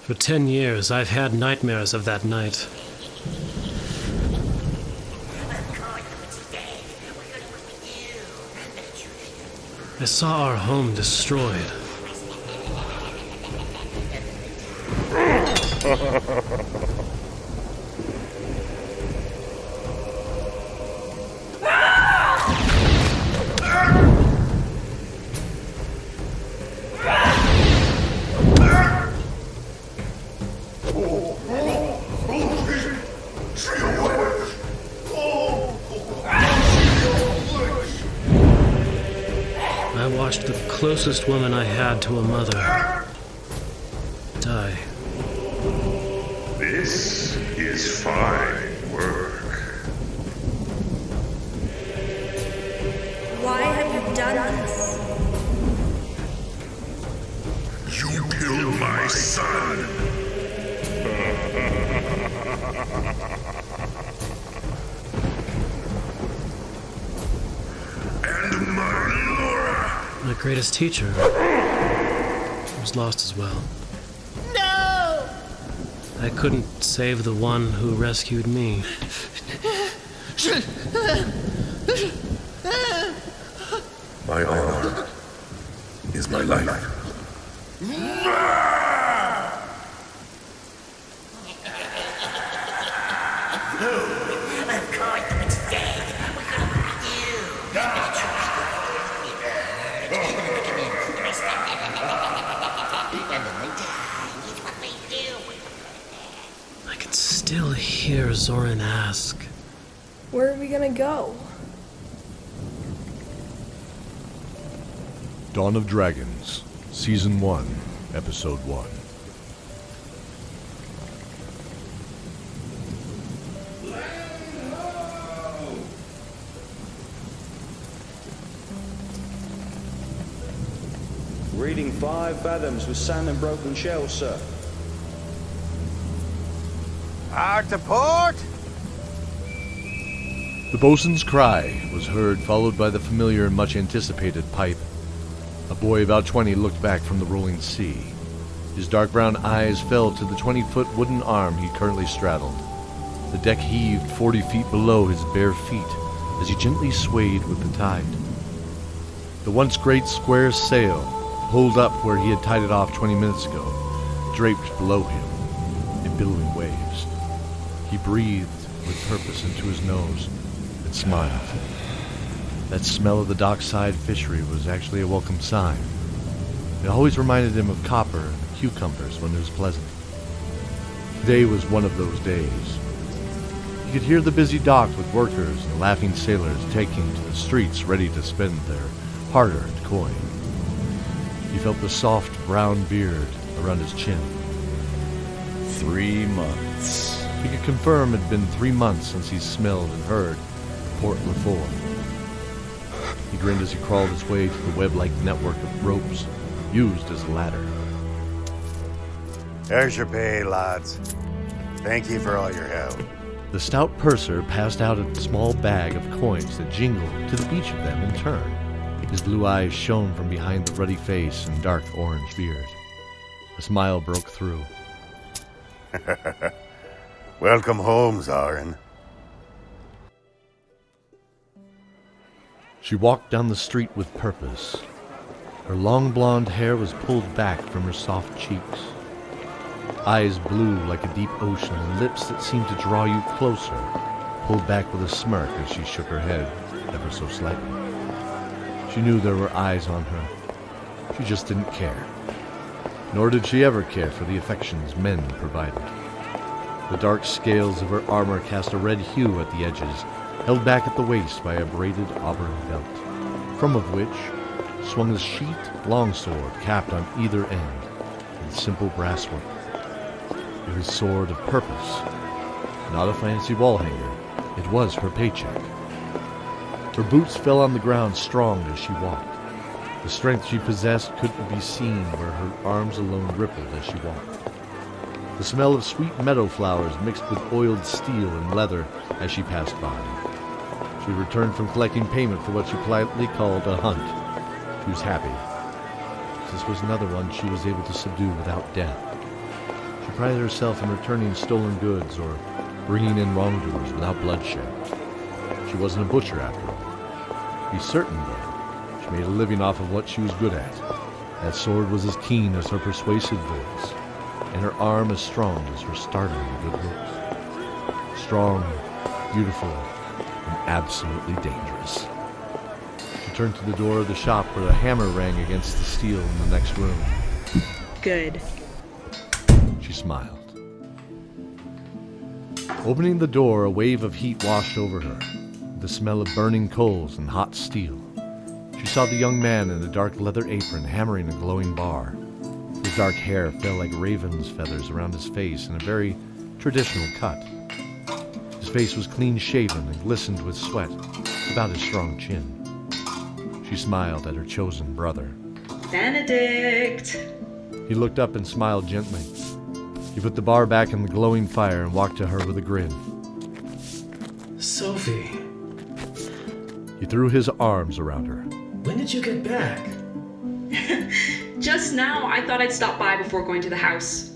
For 10 years, I've had nightmares of that night. I saw our home destroyed. I watched the closest woman I had to a mother die. This is fine work. Why have you done this? You killed my son. And my Laura. My greatest teacher was lost as well. No! I couldn't save the one who rescued me. My honor is my life. I can still hear ZORIN ask, Where are we gonna go? Dawn of Dragons, Season 1, Episode 1. Reading 5 fathoms with sand and broken shells, sir. Hard to port! The bosun's cry was heard, followed by the familiar and much anticipated pipe. A boy about 20 looked back from the rolling sea. His dark brown eyes fell to the 20-foot wooden arm he currently straddled. The deck heaved 40 feet below his bare feet as he gently swayed with the tide. The once great square sail pulled up where he had tied it off 20 minutes ago, draped below him in billowing waves. He breathed with purpose into his nose and smiled. That smell of the dockside fishery was actually a welcome sign. It always reminded him of copper and cucumbers when it was pleasant. Today was one of those days. He could hear the busy dock with workers and laughing sailors taking to the streets ready to spend their hard-earned coin. He felt the soft brown beard around his chin. 3 months. He could confirm it had been 3 months since he smelled and heard Port Lefort. He grinned as he crawled his way to the web-like network of ropes used as a ladder. There's your pay, lads. Thank you for all your help. The stout purser passed out a small bag of coins that jingled to each of them in turn. His blue eyes shone from behind the ruddy face and dark orange beard. A smile broke through. Welcome home, ZORIN. She walked down the street with purpose. Her long blonde hair was pulled back from her soft cheeks. Eyes blue like a deep ocean and lips that seemed to draw you closer, pulled back with a smirk as she shook her head ever so slightly. She knew there were eyes on her. She just didn't care. Nor did she ever care for the affections men provided. The dark scales of her armor cast a red hue at the edges, held back at the waist by a braided auburn belt, from of which swung a sheathed longsword capped on either end with simple brass work. It was a sword of purpose, not a fancy wall hanger. It was her paycheck. Her boots fell on the ground strong as she walked. The strength she possessed couldn't be seen where her arms alone rippled as she walked. The smell of sweet meadow flowers mixed with oiled steel and leather as she passed by. She returned from collecting payment for what she politely called a hunt. She was happy. This was another one she was able to subdue without death. prided herself in returning stolen goods or bringing in wrongdoers without bloodshed. She wasn't a butcher after all. To be certain, though, she made a living off of what she was good at. That sword was as keen as her persuasive voice, and her arm as strong as her startling good looks. Strong, beautiful, and absolutely dangerous. She turned to the door of the shop where the hammer rang against the steel in the next room. Good. She smiled. Opening the door, a wave of heat washed over her, the smell of burning coals and hot steel. She saw the young man in a dark leather apron hammering a glowing bar. His dark hair fell like raven's feathers around his face in a very traditional cut. His face was clean-shaven and glistened with sweat, about his strong chin. She smiled at her chosen brother. Benedict! He looked up and smiled gently. He put the bar back in the glowing fire and walked to her with a grin. Sophie, He threw his arms around her. when did you get back? Just now, I thought I'd stop by before going to the house.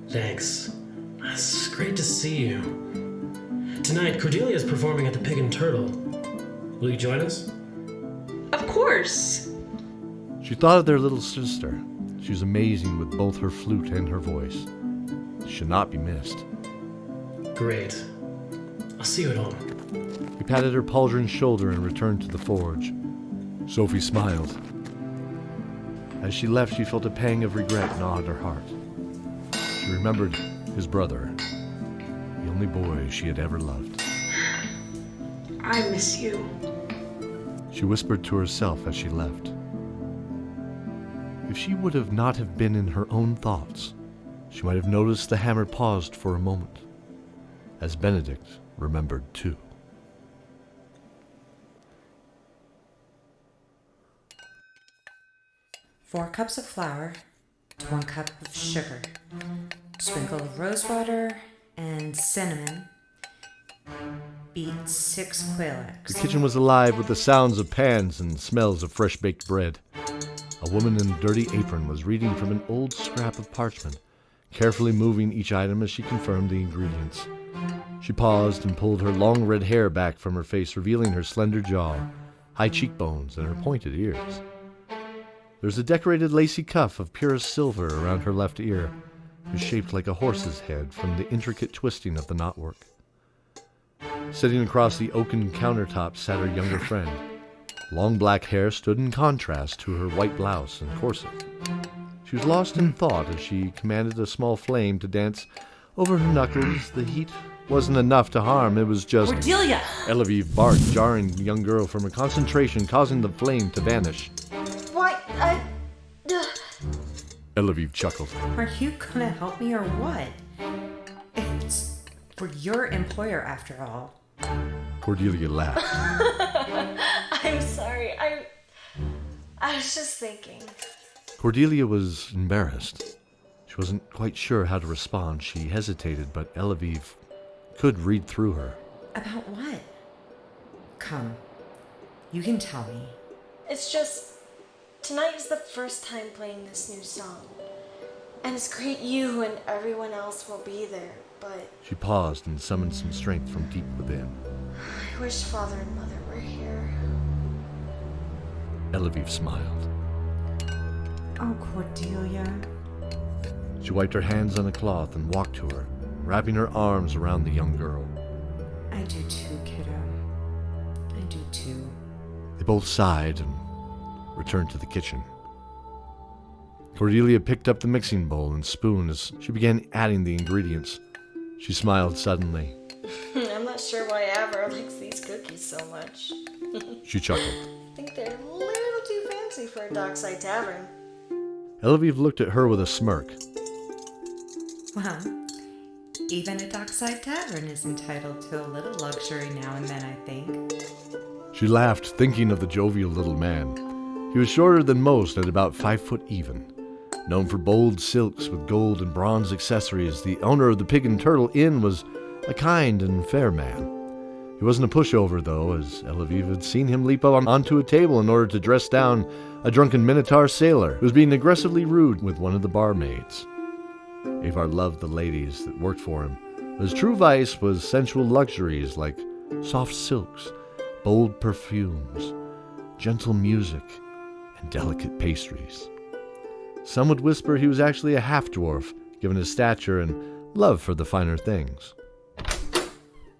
Thanks. It's great to see you. Tonight, Cordelia's performing at the Pig and Turtle. Will you join us? Of course! She thought of their little sister. She was amazing with both her flute and her voice. She should not be missed. Great. I'll see you at home. He patted her pauldron shoulder and returned to the forge. Sophie smiled. As she left, she felt a pang of regret gnaw at her heart. She remembered his brother, the only boy she had ever loved. I miss you. She whispered to herself as she left. If she would have not have been in her own thoughts, she might have noticed the hammer paused for a moment, as Benedict remembered too. Four cups of flour to 1 cup of sugar, sprinkle of rose water and cinnamon. Beat 6 quail eggs. The kitchen was alive with the sounds of pans and smells of fresh-baked bread. A woman in a dirty apron was reading from an old scrap of parchment, carefully moving each item as she confirmed the ingredients. She paused and pulled her long red hair back from her face, revealing her slender jaw, high cheekbones, and her pointed ears. There was a decorated lacy cuff of purest silver around her left ear. It was shaped like a horse's head from the intricate twisting of the knotwork. Sitting across the oaken countertop sat her younger friend. Long black hair stood in contrast to her white blouse and corset. She was lost in thought as she commanded a small flame to dance over her knuckles. The heat wasn't enough to harm, it was just... Cordelia! ELLOVEVE barked, jarring the young girl from her concentration, causing the flame to vanish. What? ELLOVEVE chuckled. Are you gonna help me or what? It's for your employer after all. Cordelia laughed. I'm sorry. I was just thinking. Cordelia was embarrassed. She wasn't quite sure how to respond. She hesitated, but ELLOVEVE could read through her. About what? Come, you can tell me. It's just, tonight is the first time playing this new song. And it's great you and everyone else will be there, but She paused and summoned some strength from deep within. I wish Father and Mother were here. ELLOVEVE smiled. Oh, Cordelia. She wiped her hands on a cloth and walked to her, wrapping her arms around the young girl. I do too, kiddo. I do too. They both sighed and returned to the kitchen. Cordelia picked up the mixing bowl and spoon as she began adding the ingredients. She smiled suddenly. I'm not sure why AVAR likes these cookies so much. She chuckled. I think they're a little too fancy for a dockside tavern. ELLOVEVE looked at her with a smirk. Well, even a dockside tavern is entitled to a little luxury now and then, I think. She laughed, thinking of the jovial little man. He was shorter than most, at about 5 foot even. Known for bold silks with gold and bronze accessories, the owner of the Pig and Turtle Inn was a kind and fair man. He wasn't a pushover, though, as ELLOVEVE had seen him leap up onto a table in order to dress down a drunken Minotaur sailor who was being aggressively rude with one of the barmaids. Avar loved the ladies that worked for him. His true vice was sensual luxuries like soft silks, bold perfumes, gentle music, and delicate pastries. Some would whisper he was actually a half-dwarf, given his stature and love for the finer things.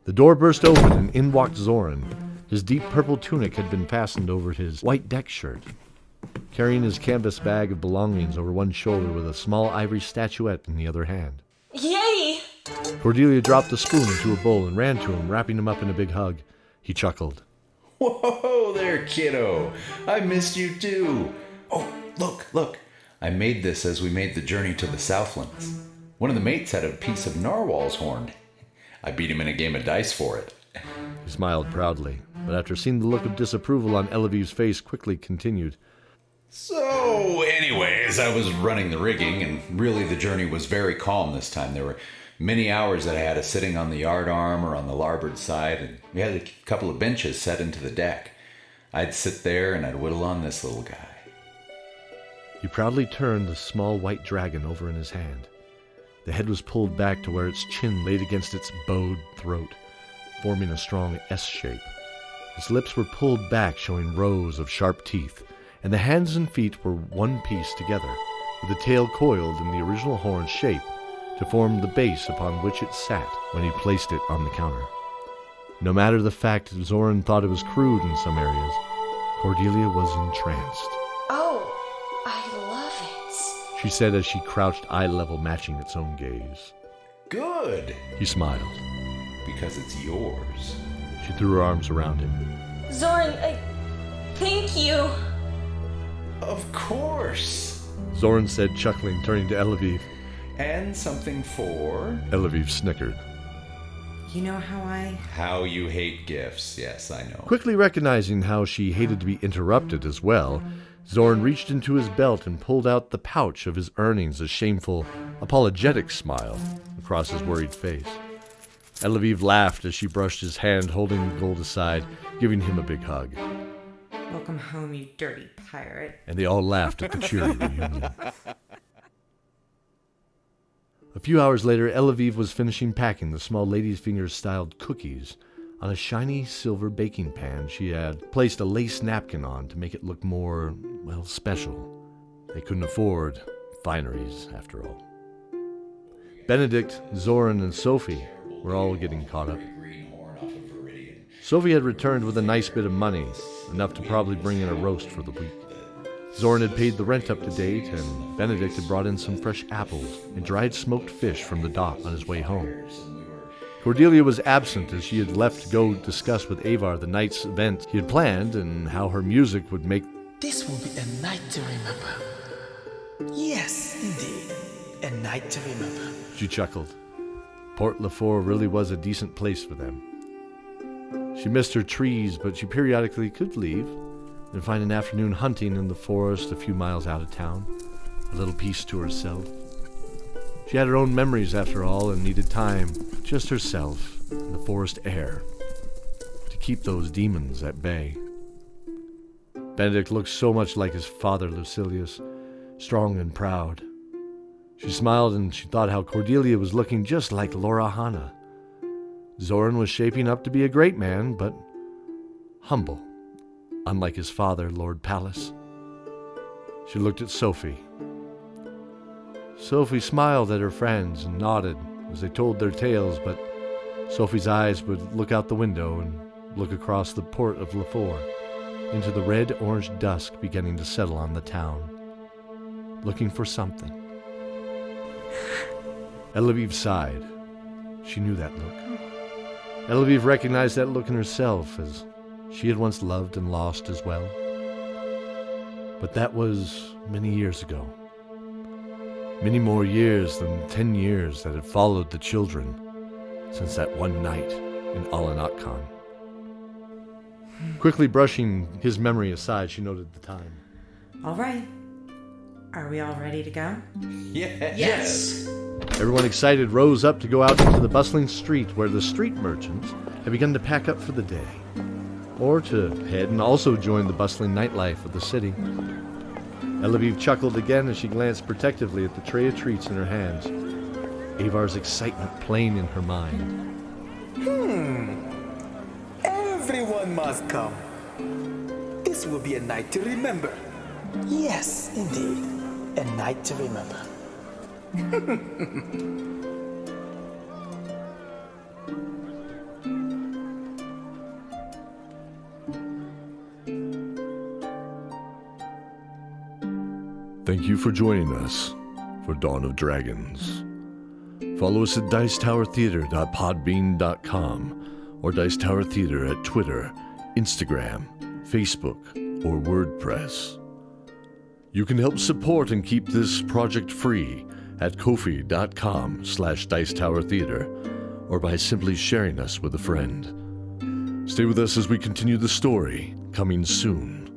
The door burst open and in walked ZORIN. His deep purple tunic had been fastened over his white deck shirt, carrying his canvas bag of belongings over one shoulder with a small ivory statuette in the other hand. Yay! Cordelia dropped the spoon into a bowl and ran to him, wrapping him up in a big hug. He chuckled. Whoa there, kiddo. I missed you too. Oh, look. I made this as we made the journey to the Southlands. One of the mates had a piece of narwhal's horn. I beat him in a game of dice for it. He smiled proudly, but after seeing the look of disapproval on ELLOVEVE's face, quickly continued. So, anyways, I was running the rigging, and really the journey was very calm this time. There were many hours that I had us sitting on the yard arm or on the larboard side, and we had a couple of benches set into the deck. I'd sit there and I'd whittle on this little guy. He proudly turned the small white dragon over in his hand. The head was pulled back to where its chin laid against its bowed throat, forming a strong S shape. Its lips were pulled back, showing rows of sharp teeth, and the hands and feet were one piece together, with the tail coiled in the original horn shape to form the base upon which it sat when he placed it on the counter. No matter the fact that ZORIN thought it was crude in some areas, Cordelia was entranced. Oh, I love it. She said as she crouched eye level, matching its own gaze. Good, He smiled. because it's yours. She threw her arms around him. ZORIN, thank you. Of course. ZORIN said, chuckling, turning to ELLOVEVE. And something for... ELLOVEVE snickered. You know How you hate gifts. Yes, I know. Quickly recognizing how she hated to be interrupted as well, ZORIN reached into his belt and pulled out the pouch of his earnings, a shameful, apologetic smile across his worried face. ELLOVEVE laughed as she brushed his hand, holding the gold aside, giving him a big hug. Welcome home, you dirty pirate. And they all laughed at the cheery reunion. A few hours later, ELLOVEVE was finishing packing the small lady's fingers-styled cookies on a shiny silver baking pan she had placed a lace napkin on to make it look more, well, special. They couldn't afford fineries, after all. BENEDICT, ZORIN, and SOPHIE were all getting caught up. SOPHIE had returned with a nice bit of money, enough to probably bring in a roast for the week. ZORIN had paid the rent up to date, and BENEDICT had brought in some fresh apples and dried smoked fish from the dock on his way home. Cordelia was absent as she had left to go discuss with AVAR the night's event he had planned and how her music would make... This will be a night to remember. Yes, indeed. A night to remember. She chuckled. Port Lefort really was a decent place for them. She missed her trees, but she periodically could leave and find an afternoon hunting in the forest a few miles out of town, a little peace to herself. She had her own memories, after all, and needed time, just herself, and the forest air, to keep those demons at bay. BENEDICT looked so much like his father, Lucilius, strong and proud. She smiled, and she thought how Cordelia was looking just like Laura Hanna. ZORIN was shaping up to be a great man, but humble, unlike his father, Lord PALLUS. She looked at SOPHIE. Sophie smiled at her friends and nodded as they told their tales, but Sophie's eyes would look out the window and look across the port of Lefort into the red-orange dusk beginning to settle on the town, looking for something. ELLOVEVE sighed. She knew that look. ELLOVEVE recognized that look in herself, as she had once loved and lost as well. But that was many years ago. Many more years than 10 years that had followed the children since that one night in Alanotcon. Quickly brushing his memory aside, she noted the time. All right. Are we all ready to go? Yes. Everyone excited rose up to go out into the bustling street where the street merchants had begun to pack up for the day, or to head and also join the bustling nightlife of the city. ELLOVEVE chuckled again as she glanced protectively at the tray of treats in her hands, Avar's excitement plain in her mind. Everyone must come. This will be a night to remember. Yes, indeed. A night to remember. Thank you for joining us for Dawn of Dragons. Follow us at dicetowertheater.podbean.com or Dice Tower Theater at Twitter, Instagram, Facebook, or WordPress. You can help support and keep this project free at kofi.com/Dicetowertheater or by simply sharing us with a friend. Stay with us as we continue the story, coming soon.